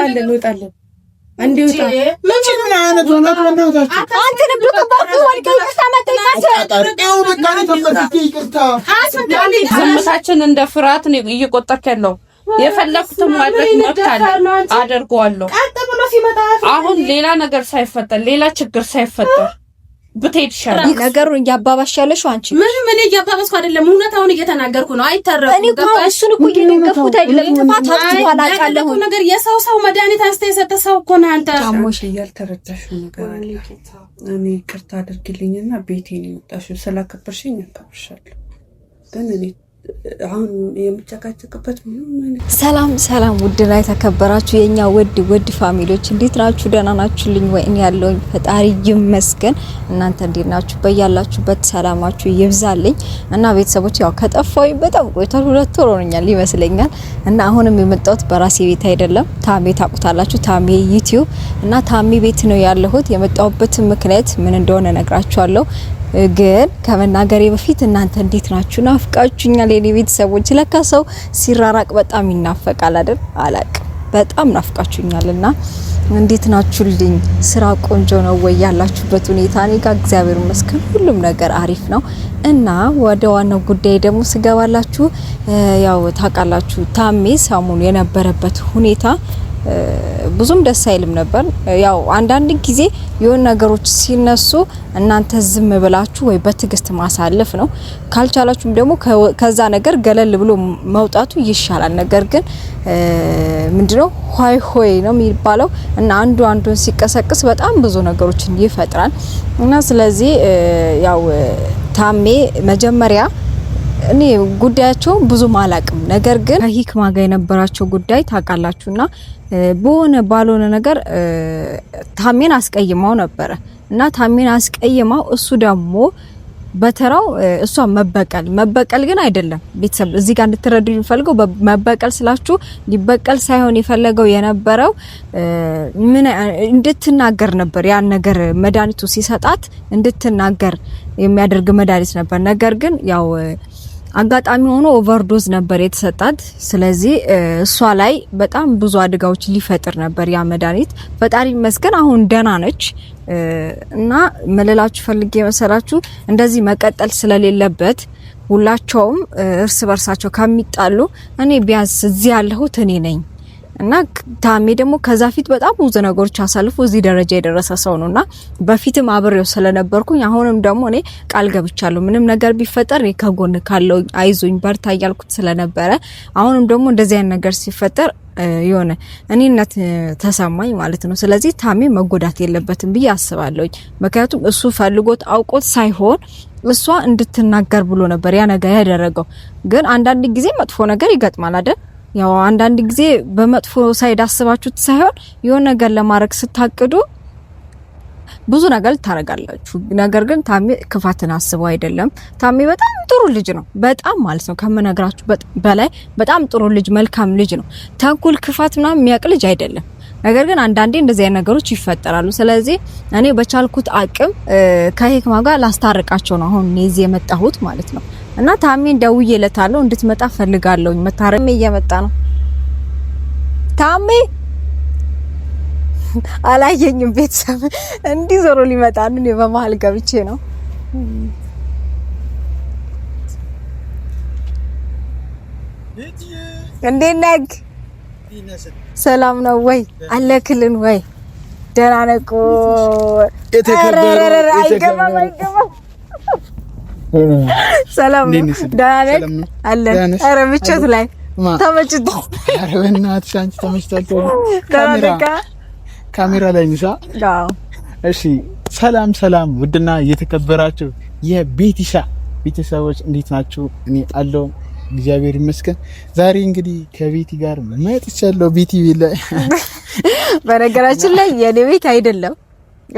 እንወጣለን እንዴውጣ ምን አይነት ወናት ወናታችሁ አንተ ነብሩ ከባቱ ወልቀው ዝምታችን እንደ ፍርሃት ነው እየቆጠርክ ያለው የፈለኩት ማድረግ መብታለ አደርገዋለሁ አሁን ሌላ ነገር ሳይፈጠር ሌላ ችግር ሳይፈጠር ብትሄድ ይሻላል ነገሩን ያባባሻለሽ አንቺ ምን እያባባስኩ አይደለም እውነታውን እየተናገርኩ ነው አይተረኩም እኔ እኮ እሱን እኮ እየነገርኩት አይደለም ጥፋት አጥቷል አውቃለሁ ነገር የሰው መድኃኒት አስተያየተ ሰው እኮ ነው አንተ ታሞሽ ያልተረዳሽ ነገር አለ እኔ ይቅርታ አድርግልኝና ቤቴን ይወጣሽው ስላከበርሽኝ አከብርሻለሁ ግን እኔ አሁን የምጨቃጨቅበት ሰላም ውድ ላይ ተከበራችሁ የኛ ውድ ፋሚሊዎች እንዴት ናችሁ ደህና ናችሁልኝ ወይ እኔ ያለውኝ ፈጣሪ ይመስገን እናንተ እንዴት ናችሁ በያላችሁበት ሰላማችሁ ይብዛልኝ እና ቤተሰቦች ያው ከጠፋው በጣም ቆይቷል 2 ወር ሆኖኛል ይመስለኛል እና አሁንም የመጣሁት በራሴ ቤት አይደለም ታሜ ታቁታላችሁ ታሜ ዩቲዩብ እና ታሜ ቤት ነው ያለሁት የመጣሁበት ምክንያት ምን እንደሆነ ነግራችኋለሁ ግን ከመናገሬ በፊት እናንተ እንዴት ናችሁ ናፍቃችሁኛል የኔ ቤተሰቦች ለካ ሰው ሲራራቅ በጣም ይናፈቃል አይደል አላቅ በጣም ናፍቃችሁኛልና እንዴት ናችሁልኝ ስራ ቆንጆ ነው ወይ ያላችሁበት ሁኔታ እኔ ጋር እግዚአብሔር ይመስገን ሁሉም ነገር አሪፍ ነው እና ወደ ዋናው ጉዳይ ደግሞ ስገባላችሁ ያው ታውቃላችሁ ታሜ ሰሞኑ የነበረበት ሁኔታ ብዙም ደስ አይልም ነበር ያው አንዳንድ ጊዜ የሆነ ነገሮች ሲነሱ እናንተ ዝም ብላችሁ ወይ በትግስት ማሳለፍ ነው ካልቻላችሁም ደግሞ ከዛ ነገር ገለል ብሎ መውጣቱ ይሻላል ነገር ግን ምንድነው ሆይ ነው የሚባለው እና አንዱን ሲቀሰቅስ በጣም ብዙ ነገሮችን ይፈጥራል እና ስለዚህ ያው ታሜ መጀመሪያ እኔ ጉዳያቸው ብዙ ማላቅም ነገር ግን ከሂክማ ጋር የነበራቸው ጉዳይ ታውቃላችሁና በሆነ ባልሆነ ነገር ታሜን አስቀይማው ነበር እና ታሜን አስቀይማው እሱ ደግሞ በተራው እሷ መበቀል ግን አይደለም ቤተሰብ እዚህ ጋር እንድትረዱኝ ፈልገው መበቀል ስላችሁ ሊበቀል ሳይሆን የፈለገው የነበረው ምን እንድትናገር ነበር ያን ነገር መድኃኒቱ ሲሰጣት እንድትናገር የሚያደርግ መድኃኒት ነበር ነገር ግን ያው አጋጣሚ ሆኖ ኦቨርዶዝ ነበር የተሰጣት ስለዚህ እሷ ላይ በጣም ብዙ አደጋዎች ሊፈጥር ነበር ያ መድኃኒት ፈጣሪ መስገን አሁን ደህና ነች እና መለላችሁ ፈልጌ መሰላችሁ እንደዚህ መቀጠል ስለሌለበት ሁላቸውም እርስ በርሳቸው ከሚጣሉ እኔ ቢያንስ እዚህ ያለሁት እኔ ነኝ እና ታሜ ደግሞ ከዛ ፊት በጣም ብዙ ነገሮች አሳልፎ እዚህ ደረጃ የደረሰ ሰው ነውና በፊትም አብሬው ስለነበርኩኝ አሁንም ደግሞ እኔ ቃል ገብቻለሁ ምንም ነገር ቢፈጠር እኔ ከጎን ካለው አይዞኝ በርታ ያልኩት ስለነበረ አሁንም ደግሞ እንደዚህ አይነት ነገር ሲፈጠር የሆነ እኔነት ተሰማኝ ማለት ነው ስለዚህ ታሜ መጎዳት የለበትም ብዬ አስባለሁ ምክንያቱም እሱ ፈልጎት አውቆት ሳይሆን እሷ እንድትናገር ብሎ ነበር ያ ነገር ያደረገው ግን አንዳንድ ጊዜ መጥፎ ነገር ይገጥማል አይደል ያው አንዳንድ ጊዜ በመጥፎ ሳይድ አስባችሁት ሳይሆን የሆነ ነገር ለማድረግ ስታቅዱ ብዙ ነገር ታረጋላችሁ ነገር ግን ታሜ ክፋትን አስበው አይደለም ታሜ በጣም ጥሩ ልጅ ነው በጣም ማለት ነው ከመነግራችሁ በላይ በጣም ጥሩ ልጅ መልካም ልጅ ነው ተንኩል ክፋት ምናምን የሚያቅ ልጅ አይደለም ነገር ግን አንዳንዴ እንደዚህ አይነት ነገሮች ይፈጠራሉ ስለዚህ እኔ በቻልኩት አቅም ከሂክማ ጋር ላስታርቃቸው ነው አሁን እዚህ የመጣሁት ማለት ነው እና ታሜን ደውዬለታለሁ እንድትመጣ ፈልጋለሁ መታረም እየመጣ ነው ታሜ አላየኝም ቤተሰብ እንዲህ ዞሮ ሊመጣ ነው በመሃል ገብቼ ነው እንዴት ነህ ሰላም ነው ወይ አለክልን ወይ ደህና ነህ የተከበረ አይገባም ሰላም ዳነክ አለ አረ ምቾት ላይ ተመችቶ አረ በእናትሽ አንቺ ተመችቷል ካሜራ ላይ ንሳ አዎ እሺ ሰላም ውድና የተከበራችሁ የቤቲሻ ቤተሰቦች እንዴት ናችሁ እኔ አለው እግዚአብሔር ይመስገን ዛሬ እንግዲህ ከቤቲ ጋር መጥቻለሁ ቤቲ ላይ በነገራችን ላይ የኔ ቤት አይደለም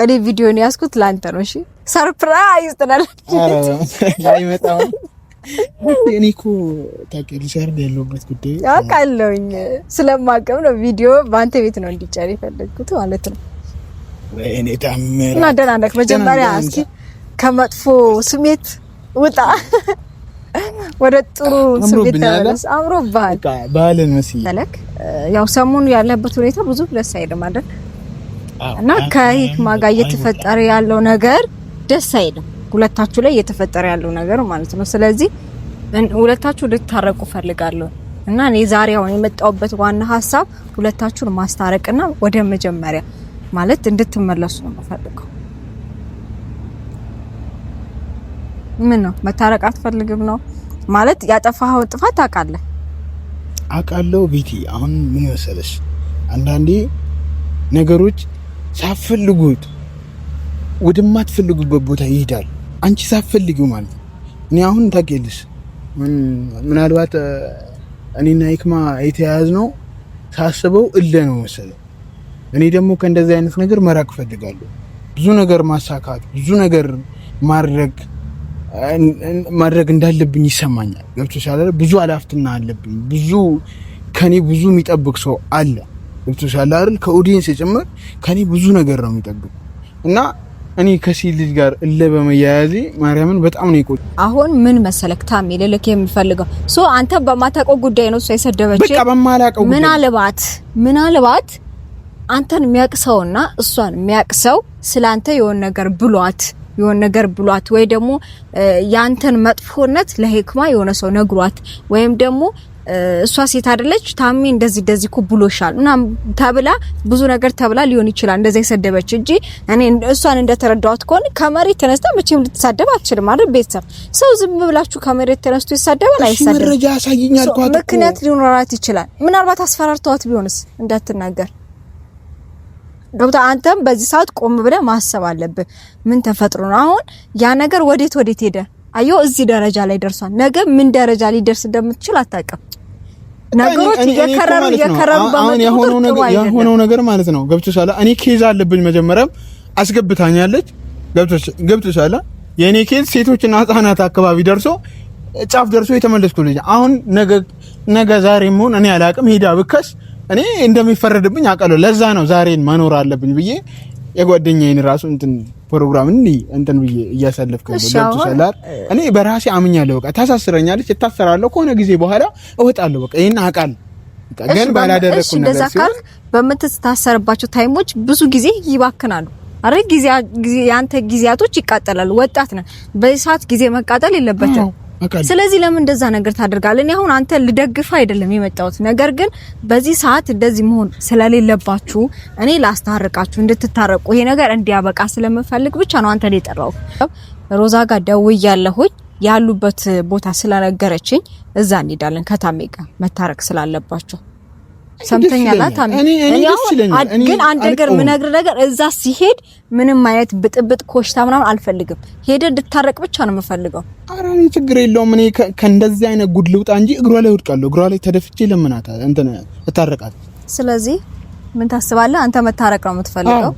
እኔ ቪዲዮን ያስኩት ላንተ ነው እሺ ሰርፕራይዝ ትላለች አይመጣም እኔኮ ታውቂያለሽ አይደል ያለውበት ጉዳይ አውቃለሁኝ ስለማቀም ነው ቪዲዮ ባንተ ቤት ነው እንዲጨር ይፈልኩት ማለት ነው ወይኔ ታምራ እና ደህና ነህ መጀመሪያ እስኪ ከመጥፎ ስሜት ውጣ ወደ ጥሩ ስሜት ተመለስ። አምሮብሃል ባልን መስይ ተለክ ያው ሰሞኑ ያለበት ሁኔታ ብዙ ደስ አይልም አይደል? እና ከሂክማ ጋር እየተፈጠረ ያለው ነገር ደስ አይልም። ሁለታችሁ ላይ እየተፈጠረ ያለው ነገር ማለት ነው። ስለዚህ ሁለታችሁ ልታረቁ ፈልጋለሁ እና እኔ ዛሬ አሁን የመጣሁበት ዋና ሀሳብ ሁለታችሁን ማስታረቅና ወደ መጀመሪያ ማለት እንድትመለሱ ነው የምፈልገው። ምን ነው መታረቅ አትፈልግም ነው ማለት? ያጠፋኸው ጥፋት ታውቃለህ? አውቃለሁ ቤቲ። አሁን ምን መሰለሽ አንዳንዴ ነገሮች ሳትፈልጉት ወደማትፈልጉበት ቦታ ይሄዳል። አንቺ ሳትፈልጊው ማለት ነው። እኔ አሁን ታውቂያለሽ ምናልባት እኔና ሂክማ የተያያዝነው ሳስበው ነው መሰለኝ። እኔ ደግሞ ከእንደዚህ አይነት ነገር መራቅ ፈልጋለሁ። ብዙ ነገር ማሳካት፣ ብዙ ነገር ማድረግ እንዳለብኝ ይሰማኛል። ገብቶሻል አይደል? ብዙ አላፍትና አለብኝ። ብዙ ከኔ ብዙ የሚጠብቅ ሰው አለ። ገብቶሻል አይደል? ከኦዲየንስ ጭምር ከኔ ብዙ ነገር ነው የሚጠብቅ እና እኔ ከዚህ ልጅ ጋር በመያያዜ ማርያምን በጣም ነው ይቆጭ። አሁን ምን መሰለክ ታሜ ልልክ የሚፈልገው አንተ በማታውቀው ጉዳይ ነው የሰደበች። በቃ በማላውቀው ምናልባት አንተን የሚያቅሰውና እሷን የሚያቅሰው ስላንተ የሆነ ነገር ብሏት ወይ ደግሞ ያንተን መጥፎነት ለሂክማ የሆነ ሰው ነግሯት ወይም ደግሞ እሷ ሴት አይደለች ታሜ እንደዚህ እኮ ብሎሻል እና ተብላ ብዙ ነገር ተብላ ሊሆን ይችላል እንደዛ የሰደበች እንጂ እኔ እሷን እንደተረዳሁት ከሆነ ከመሬት ተነስታ መቼም ልትሳደብ አትችልም አይደል? ቤተሰብ ሰው ዝም ብላችሁ ከመሬት ተነስቶ ይሳደባል አይሳደብም? መረጃ አሳይኛል እኮ ምክንያት ሊኖራት ይችላል። ምናልባት አስፈራርተዋት ቢሆንስ እንዳትናገር ዶክተር አንተም በዚህ ሰዓት ቆም ብለህ ማሰብ አለብህ። ምን ተፈጥሮ ነው አሁን ያ ነገር ወዴት ሄደ? አዮ እዚህ ደረጃ ላይ ደርሷል። ነገ ምን ደረጃ ሊደርስ እንደምትችል አታውቅም። ነገሮች እየከረሩ አሁን የሆነው ነገር ማለት ነው። ገብቶሻል? እኔ ኬዝ አለብኝ። መጀመሪያም አስገብታኛለች። ገብቶሻል? የኔ ኬዝ ሴቶችና ህፃናት አካባቢ ጫፍ ደርሶ የተመለስኩ ልጅ አሁን ነገ ዛሬም ሆነ እኔ አላቅም ሄዳ ብከስ እኔ እንደሚፈረድብኝ አውቃለሁ። ለዛ ነው ዛሬን መኖር አለብኝ ብዬ የጓደኛዬን ራሱ ፕሮግራም እንትን ብዬ እያሳለፍኩ ነው። ገብቶሻል? እኔ በራሴ አምኛለሁ። በቃ ታሳስረኛለች፣ እታሰራለሁ። ከሆነ ጊዜ በኋላ እወጣለሁ። በቃ ይሄን አውቃለሁ። ግን ባላደረኩ ነገር እንደዛ ካልክ በምትታሰርባቸው ታይሞች ብዙ ጊዜ ይባክናሉ። አረ ያንተ ጊዜያቶች ይቃጠላሉ። ወጣት ነህ። በዚህ ሰዓት ጊዜ መቃጠል የለበትም። ስለዚህ ለምን እንደዛ ነገር ታደርጋለህ? እኔ አሁን አንተ ልደግፍ አይደለም የመጣሁት። ነገር ግን በዚህ ሰዓት እንደዚህ መሆን ስለሌለባችሁ እኔ ላስታርቃችሁ እንድትታረቁ ይሄ ነገር እንዲያበቃ ስለምፈልግ ብቻ ነው አንተ ላይ ጠራው። ሮዛ ጋር ደውያለሁኝ ያሉበት ቦታ ስለነገረችኝ እዛ እንሄዳለን ከታሜ ጋር መታረቅ ስላለባችሁ። ሰምተኛላ ታሜ? ግን አንድ ነገር ምነግር ነገር እዛ ሲሄድ ምንም አይነት ብጥብጥ ኮሽታ ምናምን አልፈልግም። ሄደ እንድታረቅ ብቻ ነው የምፈልገው። ኧረ እኔ ችግር የለውም። እኔ ከእንደዚህ አይነት ጉድ ልውጣ እንጂ እግሯ ላይ ወድቃለሁ። እግሯ ላይ ተደፍቼ ለምናታ እታረቃት። ስለዚህ ምን ታስባለህ አንተ? መታረቅ ነው የምትፈልገው?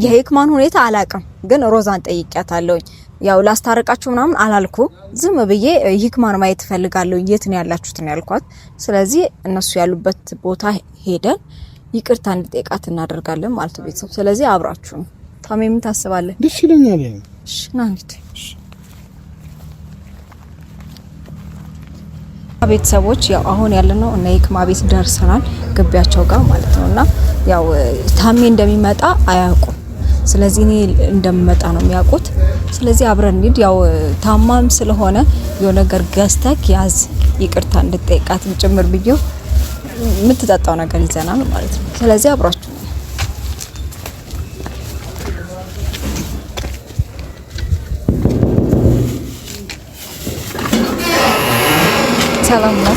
የሂክማን ሁኔታ አላውቅም፣ ግን ሮዛን ጠይቂያታለሁኝ። ያው ላስታረቃችሁ ምናምን አላልኩ። ዝም ብዬ ሂክማን ማየት ፈልጋለሁ። የት ነው ያላችሁት ነው ያልኳት። ስለዚህ እነሱ ያሉበት ቦታ ሄደን ይቅርታ እንድጠይቃት እናደርጋለን ማለት ነው ቤተሰብ። ስለዚህ አብራችሁ ነው። ታሜ ምን ታስባለህ? ደስ ይለኛል። እሺ ናንት ቤተሰቦች ያው አሁን ያለነው እና ሂክማ ቤት ደርሰናል፣ ግቢያቸው ጋር ማለት ነውና ያው ታሜ እንደሚመጣ አያውቁም። ስለዚህ እኔ እንደምመጣ ነው የሚያውቁት። ስለዚህ አብረን እንሂድ። ያው ታማም ስለሆነ የሆነ ነገር ገዝተክ ያዝ ይቅርታ እንድጠይቃት ጭምር ብዬው የምትጠጣው ነገር ይዘናል ማለት ነው። ስለዚህ አብራችሁ ነው። ሰላም ነው።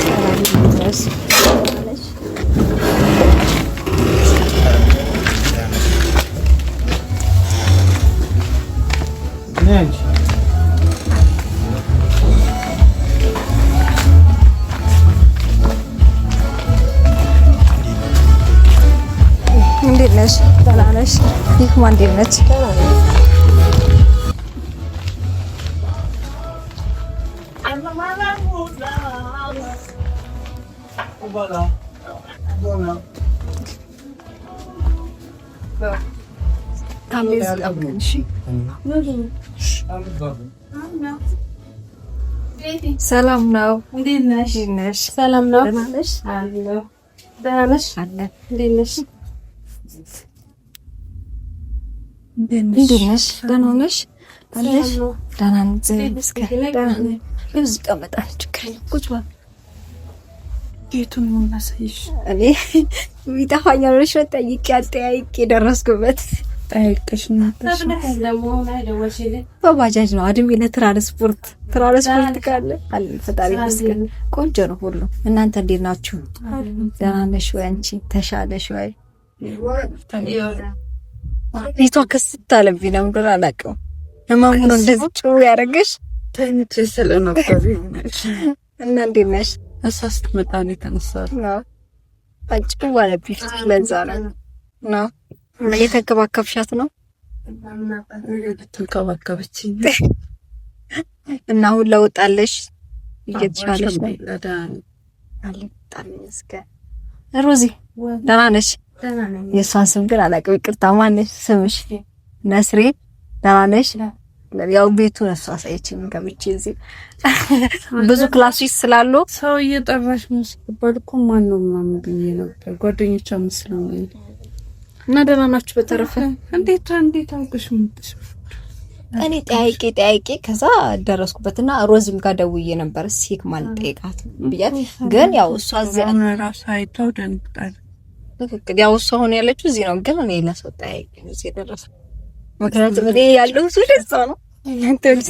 እንዴት ነሽ? ደህና ነሽ? ሂክማ እንዴት ነች? ሰላም ነው። እንዴት ነሽ? ሰላም ነው። ደህና ነሽ? አለሁ። ደህና ነሽ? አለን። እንዴት ነሽ? እንዴት ነሽ? ደህና ነሽ? አለሽ? ደህና ነሽ? ደህና ነሽ? እዚህ ቀመጣን ችግር ቁጭ በል። ቤቱን ነው ላሳይሽ። እኔ ይጣፋኛል ብለሽ ጠይቄ ደረስኩበት። ጠይቀሽ ነው በባጃጅ ነው አድሜ ለትራንስፖርት ካለ አለ ፈጣሪ ይመስገን። ቆንጆ ነው ሁሉ። እናንተ እንዴት ናችሁ? ደህና ነሽ ወይ? አንቺ ተሻለሽ ወይ? ቤቷ ከስታለብኝ ነው እንደሆነ አላውቅም። ህመሙ ነው እንደዚህ ጭው ያደረገሽ? ተኝቼ ስለነበር እና እንዴት ነሽ? እሳስ መጣን የተነሳው አጭው ባለብኝ ለዛ ነው እየተንከባከብሻት ነው? ተንከባከበችኝ እና አሁን ለውጣለሽ? እየተሻለሽ ነው? ሮዚ ደህና ነሽ? የእሷን ስም ግን አላውቅም፣ ይቅርታ። ማነሽ ስምሽ? ነስሬ ደህና ነሽ? ያው ቤቱን እሷ አሳየችኝ ገብቼ እዚህ ብዙ ክላሶች ስላሉ ሰው እየጠራሽ መስቀበል እኮ ማን ነው ምናምን ብዬ ነበር። ጓደኞቿ መስለኝ እና ደህና ናችሁ? በተረፈ እንዴት አውቅሽ ምንድሽ? እኔ ጠያቄ ከዛ ደረስኩበትና ሮዝም ጋር ደውዬ ነበር ሲክ ማን ጠይቃት ብያት፣ ግን ያው እሷ እዚያና ራስ አይተው ደንግጣል። ትክክል። ያው እሷ ሆነ ያለችው እዚህ ነው፣ ግን እኔ ለሰው ጠያቄ ነው እዚህ ደረሰ። ምክንያቱም እኔ ያለው እሱ ደስ ነው። አንተ ልጅ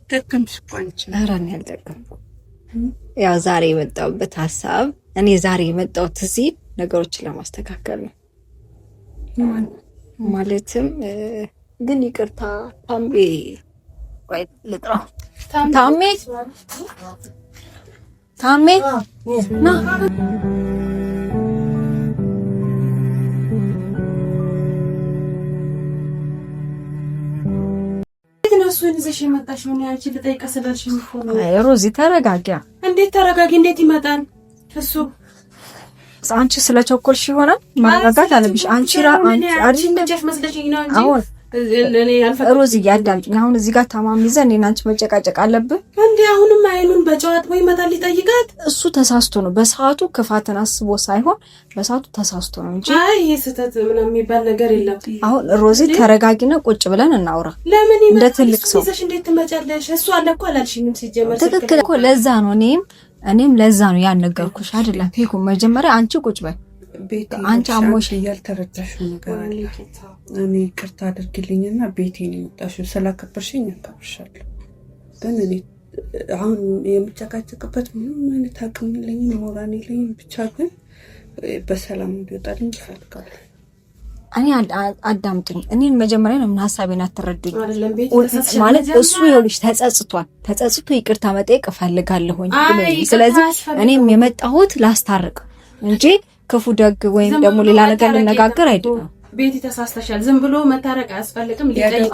ደከምሽ ቋንጭ አራን ያልደከም ያው ዛሬ የመጣሁበት ሐሳብ እኔ ዛሬ የመጣሁት እዚህ ነገሮችን ለማስተካከል ነው። ማለትም ግን ይቅርታ ታሜ ወይ ልጥራ ታሜ ና እሱን ይዘሽ የመጣሽ ምን ያንቺ ልጠይቀ ስለልሽ ነው። አይ ሮዚ ተረጋጊ። እንዴት ተረጋጊ? እንዴት ይመጣል እሱ? አንቺ ስለቸኮልሽ ይሆናል ማረጋጋት አለብሽ። አንቺ ልጅሽ መስለሽኝ ነው እንጂ አሁን ሮዚ ያዳምጪኝ። አሁን እዚህ ጋር ታማሚ ይዘን እኔና አንቺ መጨቃጨቅ አለብን እንዴ? አሁንም አይኑን በጨዋት ወይ መታል ሊጠይቃት እሱ ተሳስቶ ነው። በሰዓቱ ክፋትን አስቦ ሳይሆን በሰዓቱ ተሳስቶ ነው እንጂ አይ ይሄ ስህተት ምንም የሚባል ነገር የለም። አሁን ሮዚ ተረጋጊና ቁጭ ብለን እናውራ። ለምን እንደ ትልቅ ሰው ይዘሽ እንዴት ትመጫለሽ? እሱ አለ እኮ አላልሽኝም ሲጀመር? ትክክል እኮ ለዛ ነው እኔም ለዛ ነው ያነገርኩሽ አይደለም? ሄኩ መጀመሪያ አንቺ ቁጭ በይ። አንቺ አሞሽ ያልተረዳሽው ነገር አለ። እኔ ይቅርታ አድርግልኝና ቤቴን የመጣሽው ስላከበርሽኝ አከብርሻለሁ። ግን እኔ አሁን የምጨቃጨቅበት ምንም አይነት አቅም የለኝም፣ ሞራል የለኝም። ብቻ ግን በሰላም እንዲወጣልኝ እፈልጋለሁ። እኔ አዳምጡኝ። እኔን መጀመሪያ ነው ምን ሐሳቤን አትረዱኝ ማለት እሱ ይኸውልሽ ተጸጽቶ ይቅርታ መጠየቅ እፈልጋለሁኝ። ስለዚህ እኔም የመጣሁት ላስታርቅ እንጂ ክፉ ደግ ወይም ደግሞ ሌላ ነገር ልነጋገር አይደለም። ቤቲ ተሳስተሻል። ዝም ብሎ መታረቅ አያስፈልግም።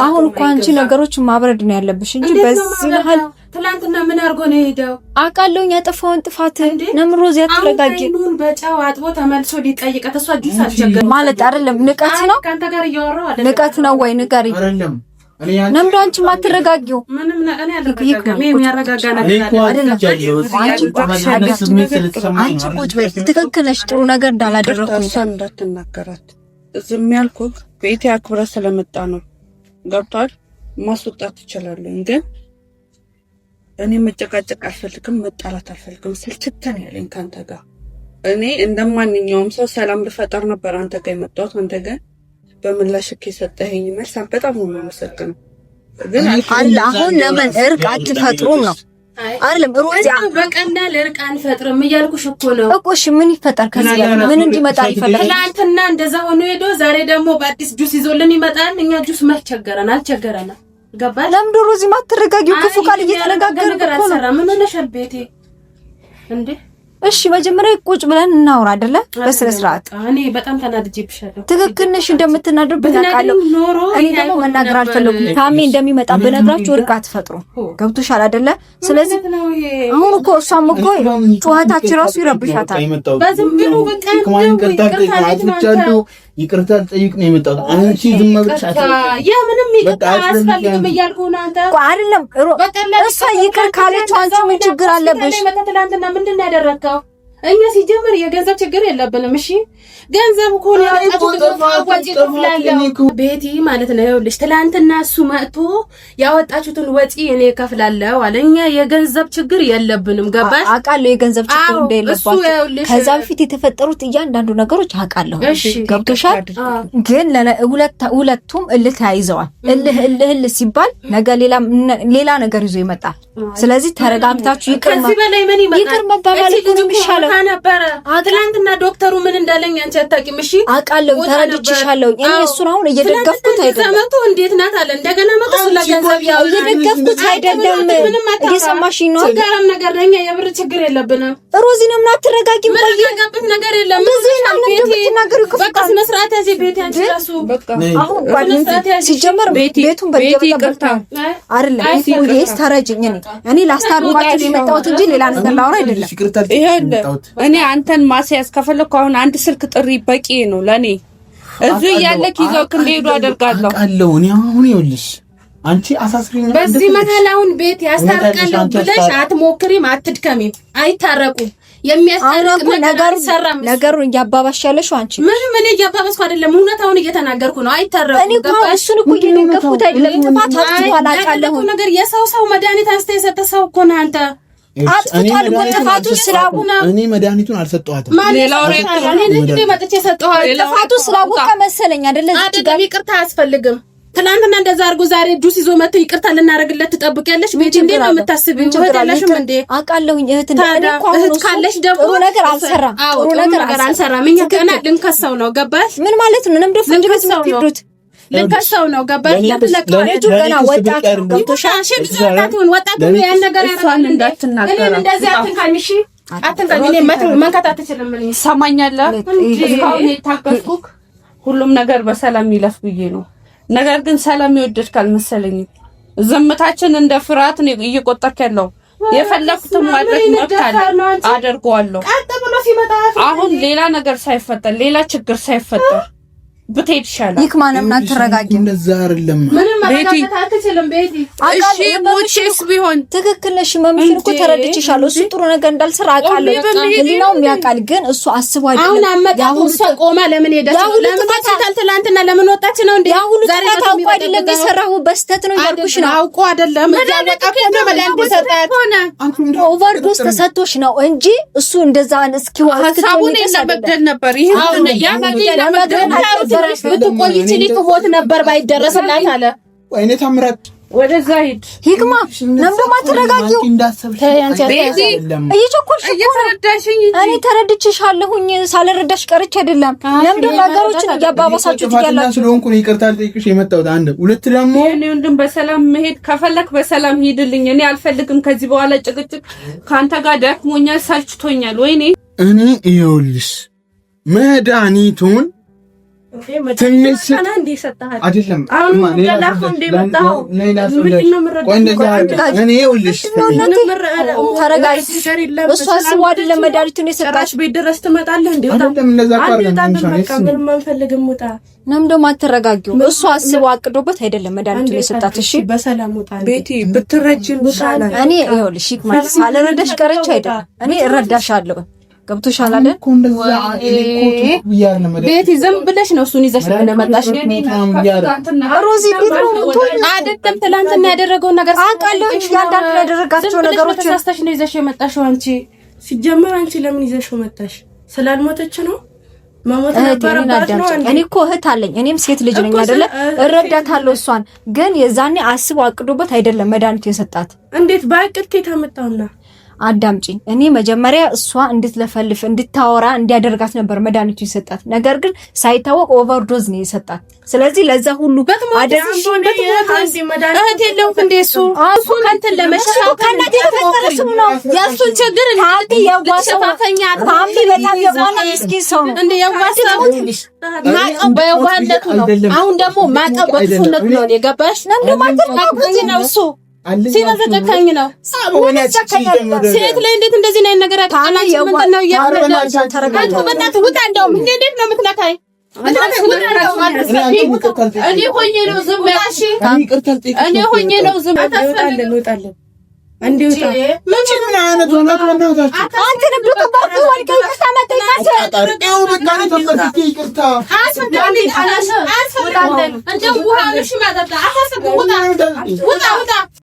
አሁን እኮ አንቺ ነገሮችን ማብረድ ነው ያለብሽ እንጂ በዚህ መሀል ትላንትና ምን አድርጎ ነው ሄደው? አውቃለሁኝ ያጠፋውን ጥፋት ነምሮ ዚያ ተረጋጊ። አይኑን በጫው አጥቦ ተመልሶ ሊጠይቀት እሷ ዲስ አልቸገረ ማለት አይደለም። ንቀት ነው ካንተ ጋር እያወራው አይደለም። ንቀት ነው ወይ ንገሪ። ነምዶ አንቺ ማትረጋጊው ምንም እኔ አልረጋጋም። የሚያረጋጋ ነገር አይደለም። አንቺ ቁጭ በይ። ትክክል ነሽ። ጥሩ ነገር እንዳላደረኩኝ እሷን እንዳትናገራት ዝም ያልኩት ቤቴ አክብረ ስለመጣ ነው። ገብቷል። ማስወጣት ትችላለህ፣ ግን እኔ መጨቃጨቅ አልፈልግም፣ መጣላት አልፈልግም። ስልችተን ያለኝ ካንተ ጋር እኔ እንደማንኛውም ሰው ሰላም ልፈጠር ነበር አንተ ጋር የመጣሁት። አንተ ጋር በምላሽ የሰጠኸኝ መልስ በጣም ነው የማመሰግነው። ግን አሁን ለምን እርቅ አትፈጥሩም ነው አይደለም? ሮዚ በቀላል እርቅ አንፈጥርም እያልኩሽ እኮ ነው እኮ። እሺ ምን ይፈጠር? ከዚህ ምን እንዲመጣ ይፈጠር? ትናንትና እንደዛ ሆኖ ሄዶ ዛሬ ደግሞ በአዲስ ጁስ ይዞልን ይመጣል። እኛ ጁስ ማስቸገረን አልቸገረና ገባሽ? ለምን ሮዚ ማትረጋጊው? ክፉ ቃል እየተነጋገርን እኮ ነው። ምን ሆነሻል ቤቴ እንዴ? እሺ መጀመሪያ ቁጭ ብለን እናውራ አይደለ? በስነ ስርዓት እኔ በጣም ተናድጄብሻለሁ። ትክክል ነሽ። እንደምትናደርብኝ አውቃለሁ። እኔ ደግሞ መናገር አልፈለኩም። ታሜ እንደሚመጣ ብነግራችሁ እርቅ አትፈጥሩ። ገብቶሻል አይደለ? ስለዚህ አሁን እኮ እሷም እኮ ጩኸታችን ራሱ ይረብሻታል። በዝም ብሎ በቃ ይቅርታ ጠይቅ ነው የመጣው። አንቺ ዝም ብለሽ ያ ምንም ይቅርታ አያስፈልግም እያልኩህ ነው አንተ እኮ አይደለም። እሷ ይቅር ካለች አንቺ ምን ችግር አለብሽ? ትናንትና ምንድን ነው ያደረግከው? እኛ ሲጀምር የገንዘብ ችግር የለብንም። እሺ ገንዘብ እኮ ነው ያወጣችሁት ቤቲ ማለት ነው። ይኸውልሽ ትናንትና እሱ መጥቶ ያወጣችሁትን ወጪ እኔ እከፍላለሁ አለ። እኛ የገንዘብ ችግር የለብንም። ገባሽ? አውቃለሁ የገንዘብ ችግር እንደሌለባችሁ። ከዛ በፊት የተፈጠሩት እያንዳንዱ ነገሮች አውቃለሁ። ገብቶሻል? ግን ሁለቱም እልህ ተያይዘዋል። እልህ ሲባል ነገ ሌላ ነገር ይዞ ይመጣል። ስለዚህ ተረጋግታችሁ ይቅር መባባል ነው የሚሻለው ነበር። ትናንትና ዶክተሩ ምን እንዳለኝ አንቺ አታውቂም። እሺ አውቃለሁ፣ ተረድቼሻለሁ። እኔ እሱን አሁን እየደገፍኩት አይደለም። መቶ እንዴት ናት አለ እንደገና መቶ ስለገንዘብ ያው እየደገፍኩት አይደለም። እየሰማሽኝ ነው? ጋራም ነገር ለኛ የብር ችግር የለብንም። ሮዚ ነው ምን አትረጋጊም? ማረጋጋበት ነገር የለም። በቃ ስነ ስርዓት ያዚ ቤት አንቺ ራሱ አሁን ጓደኛዬ ሲጀመር ቤቱን በየቀጣ አይደለም ይሄስ ተረጅኝ። እኔ ላስታርቃችሁ የመጣሁት እንጂ ሌላ ነገር ላወራ አይደለም። ይሄ እኔ አንተን ማስያዝ ከፈለኩ አሁን አንድ ስልክ ጥሪ በቂ ነው ለኔ። እዚህ ያለክ ይዘውክ እንደሄዱ አደርጋለሁ አውቃለሁ። እኔ አሁን ይኸውልሽ አንቺ አሳስሪኝ። በዚህ መሀል አሁን ቤት ያስታርቃለሁ ብለሽ አትሞክሪም፣ አትድከሚም። አይታረቁም። የሚያስታርቅ ነገሩን እያባባሻለሽ አንቺ። ምን እያባባስኩ አይደለም፣ እውነታውን እየተናገርኩ ነው። አይታረቁም። እኔ እኮ እሱን እኮ እየደገፍኩት አይደለም። ጥፋት አጥቷል አውቃለሁ። ነገር የሰው መድኃኒት አንስተ የሰጠ ሰው እኮ ነው አንተ። አጥቷል እኮ ጥፋቱ ስላቡና እኔ መድኃኒቱን አልሰጠኋትም። ሌላው እኔ መጥቼ ሰጠኋት። ጥፋቱ ስላወቀ መሰለኝ አይደለ? እዚህ ጋር ይቅርታ አያስፈልግም። ትናንትና እንደዛ አድርጎ ዛሬ ጁስ ይዞ መጥቶ ይቅርታ ልናረግለት ትጠብቂያለሽ? ቤት እንዴ ነው የምታስቢው? ወደላሽም እንዴ አውቃለሁኝ። እህት ካለሽ ደግሞ ጥሩ ነገር አልሰራም። ጥሩ ነገር አልሰራም። እኛ ገና ልንከሰው ነው። ገባሽ? ምን ማለት ነው? ነምዶ ፍንጅ ነው ልንከሰው ነው። ገባሽ? ለተለቀቀ ገና ወጣት ገብቶሻል። ወጣቱን ወጣቱን ያን ነገር ያረጋል እንዳትናገር። እንደዚህ አትንካኝሽ፣ አትንካኝ። እኔ መንካት አትችልም። ምን ሰማኛለህ? እስካሁን የታገስኩክ ሁሉም ነገር በሰላም ይለፍ ብዬ ነው። ነገር ግን ሰላም ይወደድክ አልመሰለኝም። ዝምታችን እንደ ፍርሃት ነው እየቆጠርክ ያለው። የፈለኩትን ማድረግ መብት አለ፣ አደርገዋለሁ። አሁን ሌላ ነገር ሳይፈጠር ሌላ ችግር ሳይፈጠር ብትሄድ ይሻላል። ይክማንም ናትረጋጊ እንደዛ አይደለም። ምንም ማረጋጋት አትችልም ቤቲ። እሺ ሞቼስ ቢሆን ትክክል ነሽ። መምሽን እኮ ተረድቼሻለሁ። እሱ ጥሩ ነገር እንዳልሰራ አውቃለሁ። ህሊናው የሚያውቃል። ግን እሱ አስቦ አይደለም። አሁን አመጣው ሰው ቆማ ለምን ሄደች? ለምን ወጣች? ትላንትና ለምን ወጣች ነው እንዴ? ዛሬ ታውቆ አይደለም የሰራው በስተት ነው ያልኩሽ ነው። አውቆ አይደለም ያወጣው መላንተ ሰጣት ሆነ ኦቨርዶስ ተሰጥቶሽ ነው እንጂ እሱ እንደዛ እስኪው ሀሳቡን እንደበደል ነበር። ይሄ ያ ነገር ብትቆይ ችሊት ሞት ነበር ባይደረስላት አለ። ወይኔ ታምራት ወደዛ ሂድ። ሂክማ ለምን ማትረጋጊው? እየቸኮልሽ እየተረዳሽኝ እኔ ተረድቼሻለሁኝ። ሳልረዳሽ ቀርቼ አይደለም። ለምን ነገሮችን እያባባሳችሁ ትያላችሁ? ስለሆንኩ ነው ይቅርታ ልጠይቅሽ የመጣሁት። አንድ ሁለት ደግሞ እኔ ወንድም በሰላም መሄድ ከፈለክ በሰላም ሂድልኝ። እኔ አልፈልግም ከዚህ በኋላ ጭቅጭቅ። ካንተ ጋር ደክሞኛል፣ ሰልችቶኛል። ወይኔ እኔ ይኸውልሽ መድኃኒቱን ትንሽ አይደለም እሱ አስቦ አይደለም መድኃኒቱን የሰጣሽ። ቤት ድረስ ትመጣለህ እንዴ? ለምን ደግሞ አትረጋጊው? እሱ አስቦ አቅዶበት አይደለም መድኃኒቱን የሰጣት። እሺ በሰላም ወጣ ቤቲ ብትረጂን ይሻላል። እኔ ይኸውልሽ ማለት ሳልረዳሽ ቀርቼ አይደለም። እኔ እረዳሻለሁ። ገብቶሻል አይደል? ቤቲ ዝም ብለሽ ነው እሱን ይዘሽ ለመጣሽ። ሮዚ አይደለም ትላንትና ያደረገው ነገር አውቃለሁ። ያንዳንዱ ያደረጋቸው ነገሮች ተሳስተሽ ነው ይዘሽ የመጣሽው። አንቺ ሲጀመር አንቺ ለምን ይዘሽ መጣሽ? ስላልሞተች ነው ማሞት ነበረባት ነው። እኔ እኮ እህት አለኝ። እኔም ሴት ልጅ ነኝ አይደለ? እረዳታለሁ እሷን። ግን የዛኔ አስቦ አቅዶበት አይደለም መድኃኒቱ የሰጣት። እንዴት ባይቅድ ከታመጣውና አዳምጪኝ። እኔ መጀመሪያ እሷ እንድትለፈልፍ እንድታወራ እንዲያደርጋት ነበር መድኃኒቱ ይሰጣት። ነገር ግን ሳይታወቅ ኦቨርዶዝ ነው የሰጣት። ስለዚህ ለዛ ሁሉ አደረሽ እህት የለውም እንዴ እሱ ከንትን ለመሻው ከናቴ ተፈጠረስ ነው ያሱን ችግር እንዴ ያዋሰፋፈኛ ታሚ በጣም የሆነ ምስኪን ሰው ነው እንዴ ያዋሰፋው ማቀው በዋነቱ ነው። አሁን ደግሞ ማቀው በጥፉነቱ ነው የገባሽ ነው እሱ ሲበዘቀኝ ነው ሴት ላይ እንዴት እንደዚህ ነው ነገር አታላጭ ምን ነው ያረጋግጥ ተረጋግጥ ውጣ እንደው እንዴት ነው የምትነካይ እኔ ሆኜ ነው ዝም ያልሽ እኔ ሆኜ ነው ዝም እንወጣለን እንዴው ምን አይነት ሆነህ ወንዳታችሁ አንተ ነብቶ ባቱ ወልከው ተማተይታሰ አጣርቀው በቃ ተፈጥቂ ይቅርታ አስፈዳሊ አላሽ አስፈዳሊ እንደ ውሃ ልሽ ማዳታ አታሰብ ውጣ